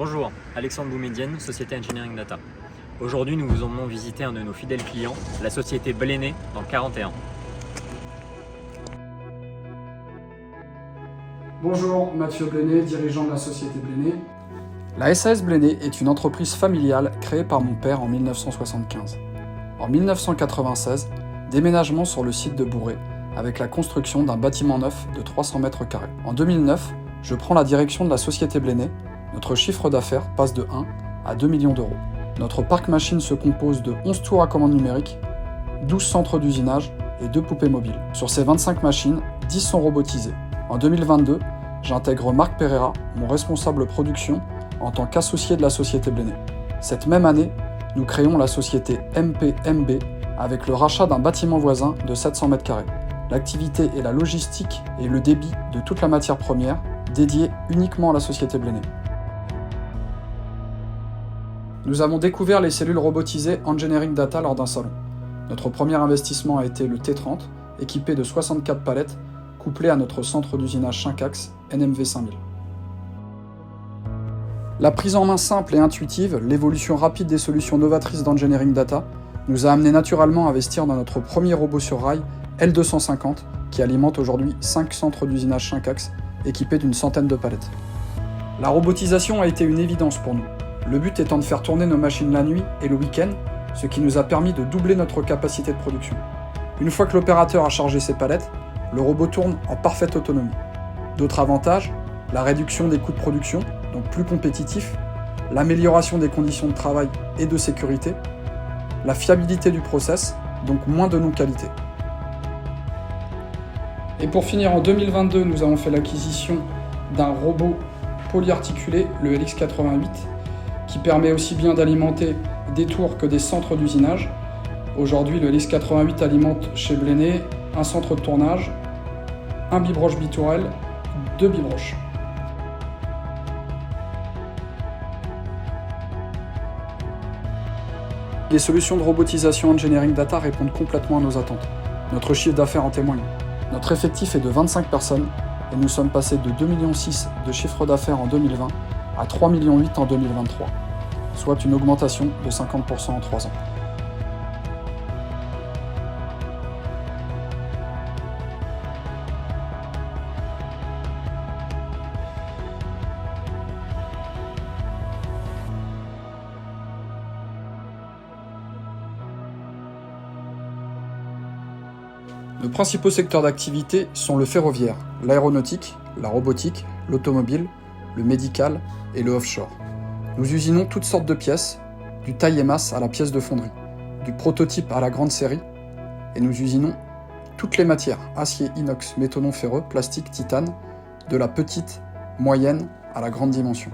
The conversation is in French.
Bonjour, Alexandre Boumedienne, Société Engineering Data. Aujourd'hui, nous vous emmenons visiter un de nos fidèles clients, la société Blenay, dans le 41. Bonjour, Mathieu Blenay, dirigeant de la société Blenay. La SAS Blenay est une entreprise familiale créée par mon père en 1975. En 1996, déménagement sur le site de Bourré, avec la construction d'un bâtiment neuf de 300 mètres carrés. En 2009, je prends la direction de la société Blenay. Notre chiffre d'affaires passe de 1 à 2 millions d'euros. Notre parc machine se compose de 11 tours à commande numérique, 12 centres d'usinage et 2 poupées mobiles. Sur ces 25 machines, 10 sont robotisées. En 2022, j'intègre Marc Pereira, mon responsable production, en tant qu'associé de la société Blenay. Cette même année, nous créons la société MPMB avec le rachat d'un bâtiment voisin de 700 mètres carrés. L'activité est la logistique et le débit de toute la matière première dédiée uniquement à la société Blenay. Nous avons découvert les cellules robotisées Engineering Data lors d'un salon. Notre premier investissement a été le T30, équipé de 64 palettes, couplé à notre centre d'usinage 5 axes NMV 5000. La prise en main simple et intuitive, l'évolution rapide des solutions novatrices d'Engineering Data, nous a amené naturellement à investir dans notre premier robot sur rail L250, qui alimente aujourd'hui 5 centres d'usinage 5 axes, équipés d'une centaine de palettes. La robotisation a été une évidence pour nous. Le but étant de faire tourner nos machines la nuit et le week-end, ce qui nous a permis de doubler notre capacité de production. Une fois que l'opérateur a chargé ses palettes, le robot tourne en parfaite autonomie. D'autres avantages, la réduction des coûts de production, donc plus compétitifs, l'amélioration des conditions de travail et de sécurité, la fiabilité du process, donc moins de non-qualité. Et pour finir, en 2022, nous avons fait l'acquisition d'un robot polyarticulé, le LX88, qui permet aussi bien d'alimenter des tours que des centres d'usinage. Aujourd'hui, le LX88 alimente chez Blenay un centre de tournage, un bibroche bitourelle, 2 bibroches. Les solutions de robotisation Engineering Data répondent complètement à nos attentes. Notre chiffre d'affaires en témoigne. Notre effectif est de 25 personnes et nous sommes passés de 2,6 millions de chiffre d'affaires en 2020 à 3,8 millions en 2023, soit une augmentation de 50% en 3 ans. Nos principaux secteurs d'activité sont le ferroviaire, l'aéronautique, la robotique, l'automobile, le médical et le offshore. Nous usinons toutes sortes de pièces, du taille et masse à la pièce de fonderie, du prototype à la grande série, et nous usinons toutes les matières, acier, inox, métaux non ferreux, plastique, titane, de la petite, moyenne à la grande dimension.